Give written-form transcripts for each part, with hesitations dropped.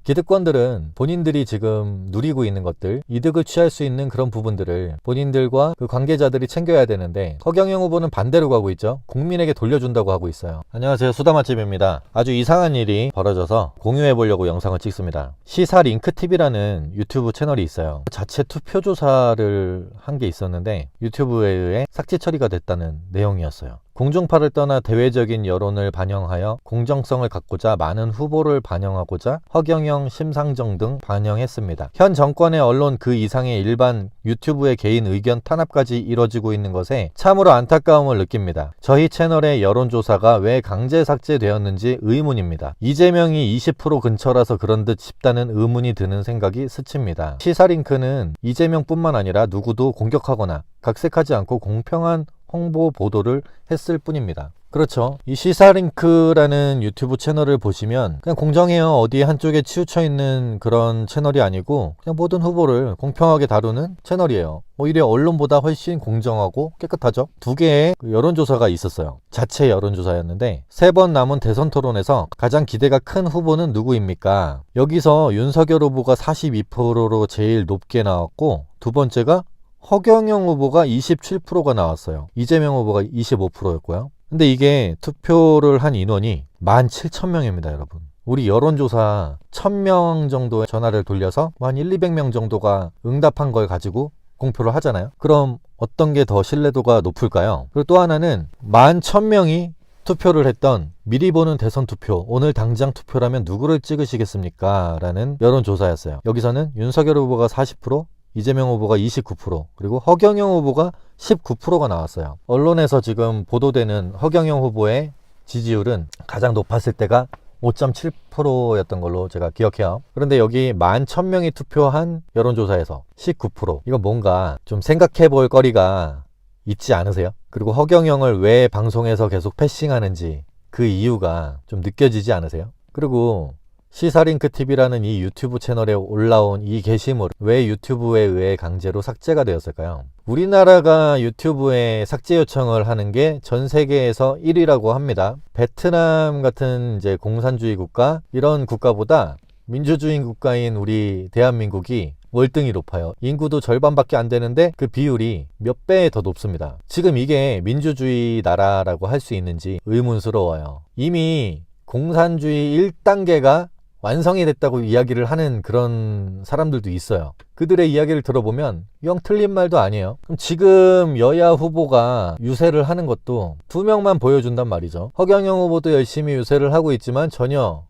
기득권들은 본인들이 지금 누리고 있는 것들, 이득을 취할 수 있는 그런 부분들을 본인들과 그 관계자들이 챙겨야 되는데, 허경영 후보는 반대로 가고 있죠. 국민에게 돌려준다고 하고 있어요. 안녕하세요, 수다맛집입니다. 아주 이상한 일이 벌어져서 공유해 보려고 영상을 찍습니다. 시사링크TV라는 유튜브 채널이 있어요. 자체 투표 조사를 한 게 있었는데 유튜브에 의해 삭제 처리가 됐다는 내용이었어요. 공중파를 떠나 대외적인 여론을 반영하여 공정성을 갖고자 많은 후보를 반영하고자 허경영, 심상정 등 반영했습니다. 현 정권의 언론 그 이상의 일반 유튜브의 개인 의견 탄압까지 이뤄지고 있는 것에 참으로 안타까움을 느낍니다. 저희 채널의 여론조사가 왜 강제 삭제되었는지 의문입니다. 이재명이 20% 근처라서 그런 듯 싶다는 의문이 드는 생각이 스칩니다. 시사링크는 이재명뿐만 아니라 누구도 공격하거나 각색하지 않고 공평한 홍보 보도를 했을 뿐입니다. 그렇죠. 이 시사링크라는 유튜브 채널을 보시면 그냥 공정해요. 어디에 한쪽에 치우쳐 있는 그런 채널이 아니고 그냥 모든 후보를 공평하게 다루는 채널이에요. 오히려 언론보다 훨씬 공정하고 깨끗하죠. 두 개의 여론조사가 있었어요. 자체 여론조사였는데 3번 남은 대선 토론에서 가장 기대가 큰 후보는 누구입니까? 여기서 윤석열 후보가 42%로 제일 높게 나왔고, 두 번째가 허경영 후보가 27%가 나왔어요. 이재명 후보가 25%였고요. 근데 이게 투표를 한 인원이 17,000명입니다, 여러분. 우리 여론조사 1,000명 정도의 전화를 돌려서 한 200명 정도가 응답한 걸 가지고 공표를 하잖아요. 그럼 어떤 게 더 신뢰도가 높을까요? 그리고 또 하나는 11,000명이 투표를 했던 미리 보는 대선 투표, 오늘 당장 투표라면 누구를 찍으시겠습니까? 라는 여론조사였어요. 여기서는 윤석열 후보가 40%, 이재명 후보가 29%, 그리고 허경영 후보가 19%가 나왔어요. 언론에서 지금 보도되는 허경영 후보의 지지율은 가장 높았을 때가 5.7%였던 걸로 제가 기억해요. 그런데 여기 11,000명이 투표한 여론조사에서 19%, 이거 뭔가 좀 생각해 볼 거리가 있지 않으세요? 그리고 허경영을 왜 방송에서 계속 패싱하는지 그 이유가 좀 느껴지지 않으세요? 그리고 시사링크TV라는 이 유튜브 채널에 올라온 이 게시물, 왜 유튜브에 의해 강제로 삭제가 되었을까요? 우리나라가 유튜브에 삭제 요청을 하는 게 전 세계에서 1위라고 합니다. 베트남 같은 이제 공산주의 국가, 이런 국가보다 민주주의 국가인 우리 대한민국이 월등히 높아요. 인구도 절반밖에 안 되는데 그 비율이 몇 배 더 높습니다. 지금 이게 민주주의 나라라고 할 수 있는지 의문스러워요. 이미 공산주의 1단계가 완성이 됐다고 이야기를 하는 그런 사람들도 있어요. 그들의 이야기를 들어보면 영 틀린 말도 아니에요. 그럼 지금 여야 후보가 유세를 하는 것도 2명만 보여준단 말이죠. 허경영 후보도 열심히 유세를 하고 있지만 전혀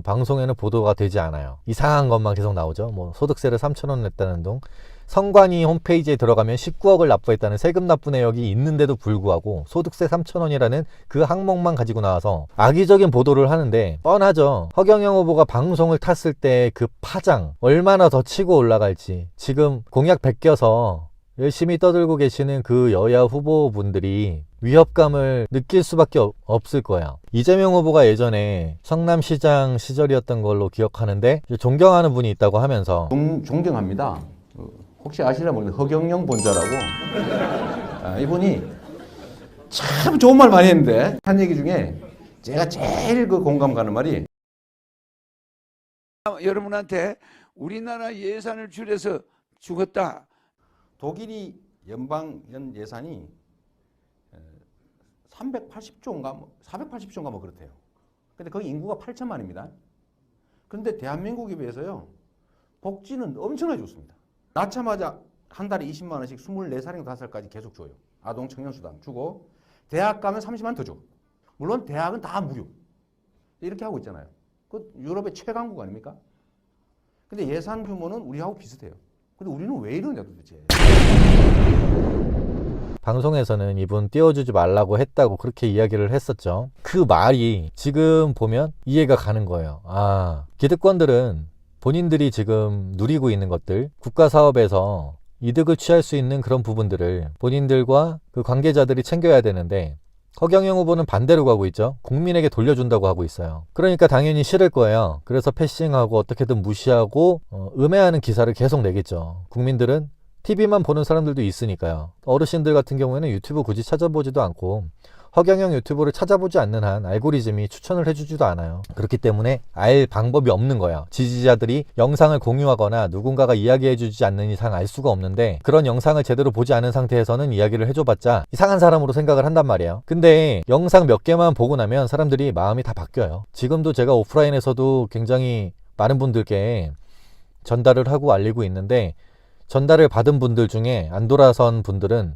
방송에는 보도가 되지 않아요. 이상한 것만 계속 나오죠. 뭐 소득세를 3,000원 냈다는 둥, 선관위 홈페이지에 들어가면 19억을 납부했다는 세금 납부 내역이 있는데도 불구하고 소득세 3,000원이라는 그 항목만 가지고 나와서 악의적인 보도를 하는데 뻔하죠. 허경영 후보가 방송을 탔을 때 그 파장 얼마나 더 치고 올라갈지 지금 공약 베껴서 열심히 떠들고 계시는 그 여야 후보분들이 위협감을 느낄 수밖에 없을 거예요. 이재명 후보가 예전에 성남시장 시절이었던 걸로 기억하는데 존경하는 분이 있다고 하면서 존경합니다. 혹시 아시나 모르겠는데 허경영 본자라고 이분이 참 좋은 말 많이 했는데 한 얘기 중에 제가 제일 그 공감 가는 말이, 여러분한테 우리나라 예산을 줄여서 죽었다. 독일이 연방 예산이 380조인가 480조인가 뭐 그렇대요. 근데 거기 인구가 8천만입니다. 그런데 대한민국에 비해서요 복지는 엄청나게 좋습니다. 낳자마자 한 달에 20만 원씩 24살인가 5살까지 계속 줘요. 아동 청년수당 주고, 대학 가면 30만 원 더 줘. 물론 대학은 다 무료. 이렇게 하고 있잖아요. 그 유럽의 최강국 아닙니까? 근데 예산 규모는 우리하고 비슷해요. 근데 우리는 왜 이러냐 도대체. 방송에서는 이분 띄워주지 말라고 했다고 그렇게 이야기를 했었죠. 그 말이 지금 보면 이해가 가는 거예요. 아, 기득권들은 본인들이 지금 누리고 있는 것들, 국가 사업에서 이득을 취할 수 있는 그런 부분들을 본인들과 그 관계자들이 챙겨야 되는데, 허경영 후보는 반대로 가고 있죠. 국민에게 돌려준다고 하고 있어요. 그러니까 당연히 싫을 거예요. 그래서 패싱하고 어떻게든 무시하고 음해하는 기사를 계속 내겠죠. 국민들은 TV만 보는 사람들도 있으니까요. 어르신들 같은 경우에는 유튜브 굳이 찾아보지도 않고 허경영 유튜브를 찾아보지 않는 한 알고리즘이 추천을 해주지도 않아요. 그렇기 때문에 알 방법이 없는 거예요. 지지자들이 영상을 공유하거나 누군가가 이야기해주지 않는 이상 알 수가 없는데, 그런 영상을 제대로 보지 않은 상태에서는 이야기를 해줘봤자 이상한 사람으로 생각을 한단 말이에요. 근데 영상 몇 개만 보고 나면 사람들이 마음이 다 바뀌어요. 지금도 제가 오프라인에서도 굉장히 많은 분들께 전달을 하고 알리고 있는데, 전달을 받은 분들 중에 안 돌아선 분들은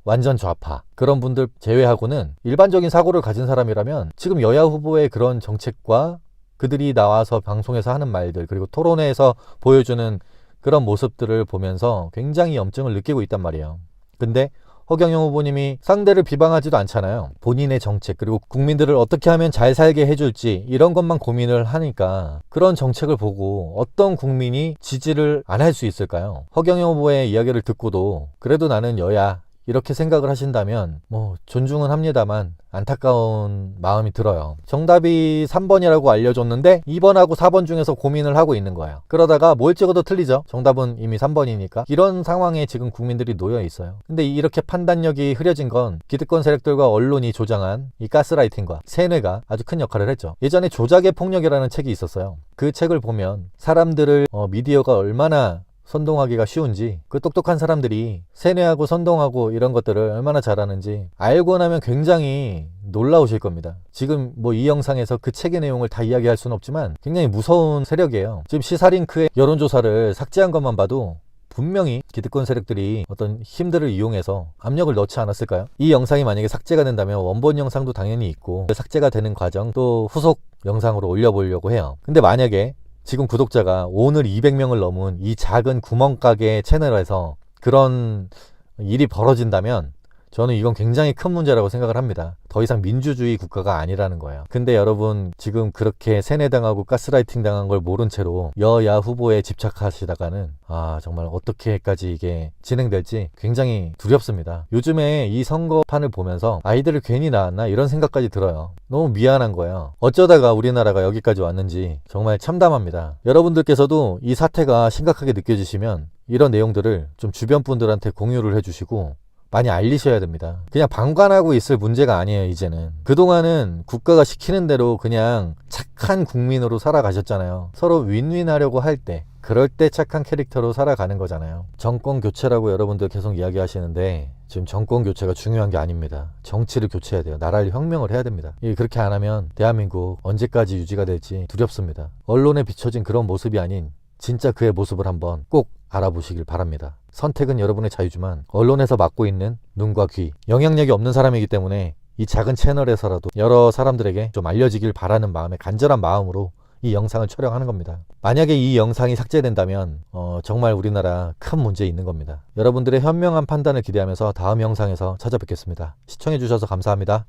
완전 좌파, 그런 분들 제외하고는 일반적인 사고를 가진 사람이라면 지금 여야 후보의 그런 정책과 그들이 나와서 방송에서 하는 말들, 그리고 토론회에서 보여주는 그런 모습들을 보면서 굉장히 염증을 느끼고 있단 말이에요. 근데 허경영 후보님이 상대를 비방하지도 않잖아요. 본인의 정책, 그리고 국민들을 어떻게 하면 잘 살게 해줄지 이런 것만 고민을 하니까 그런 정책을 보고 어떤 국민이 지지를 안 할 수 있을까요? 허경영 후보의 이야기를 듣고도 그래도 나는 여야, 이렇게 생각을 하신다면 존중은 합니다만 안타까운 마음이 들어요. 정답이 3번이라고 알려줬는데 2번하고 4번 중에서 고민을 하고 있는 거예요. 그러다가 뭘 찍어도 틀리죠. 정답은 이미 3번이니까. 이런 상황에 지금 국민들이 놓여 있어요. 근데 이렇게 판단력이 흐려진 건 기득권 세력들과 언론이 조장한 이 가스라이팅과 세뇌가 아주 큰 역할을 했죠. 예전에 조작의 폭력이라는 책이 있었어요. 그 책을 보면 사람들을 미디어가 얼마나 선동하기가 쉬운지, 그 똑똑한 사람들이 세뇌하고 선동하고 이런 것들을 얼마나 잘하는지 알고 나면 굉장히 놀라우실 겁니다. 지금 이 영상에서 그 책의 내용을 다 이야기할 수는 없지만 굉장히 무서운 세력이에요. 지금 시사링크의 여론조사를 삭제한 것만 봐도 분명히 기득권 세력들이 어떤 힘들을 이용해서 압력을 넣지 않았을까요? 이 영상이 만약에 삭제가 된다면 원본 영상도 당연히 있고, 삭제가 되는 과정 또 후속 영상으로 올려보려고 해요. 근데 만약에 지금 구독자가 오늘 200명을 넘은 이 작은 구멍가게 채널에서 그런 일이 벌어진다면 저는 이건 굉장히 큰 문제라고 생각을 합니다. 더 이상 민주주의 국가가 아니라는 거예요. 근데 여러분, 지금 그렇게 세뇌당하고 가스라이팅 당한 걸 모른 채로 여야 후보에 집착하시다가는 정말 어떻게까지 이게 진행될지 굉장히 두렵습니다. 요즘에 이 선거판을 보면서 아이들을 괜히 낳았나 이런 생각까지 들어요. 너무 미안한 거예요. 어쩌다가 우리나라가 여기까지 왔는지 정말 참담합니다. 여러분들께서도 이 사태가 심각하게 느껴지시면 이런 내용들을 좀 주변 분들한테 공유를 해주시고 많이 알리셔야 됩니다. 그냥 방관하고 있을 문제가 아니에요. 이제는 그동안은 국가가 시키는 대로 그냥 착한 국민으로 살아가셨잖아요. 서로 윈윈하려고 할 때, 그럴 때 착한 캐릭터로 살아가는 거잖아요. 정권 교체라고 여러분들 계속 이야기하시는데 지금 정권 교체가 중요한 게 아닙니다. 정치를 교체해야 돼요. 나라를 혁명을 해야 됩니다. 그렇게 안 하면 대한민국 언제까지 유지가 될지 두렵습니다. 언론에 비춰진 그런 모습이 아닌 진짜 그의 모습을 한번 꼭 알아보시길 바랍니다. 선택은 여러분의 자유지만 언론에서 맡고 있는 눈과 귀, 영향력이 없는 사람이기 때문에 이 작은 채널에서라도 여러 사람들에게 좀 알려지길 바라는 마음에, 간절한 마음으로 이 영상을 촬영하는 겁니다. 만약에 이 영상이 삭제된다면 정말 우리나라 큰 문제 있는 겁니다. 여러분들의 현명한 판단을 기대하면서 다음 영상에서 찾아뵙겠습니다. 시청해주셔서 감사합니다.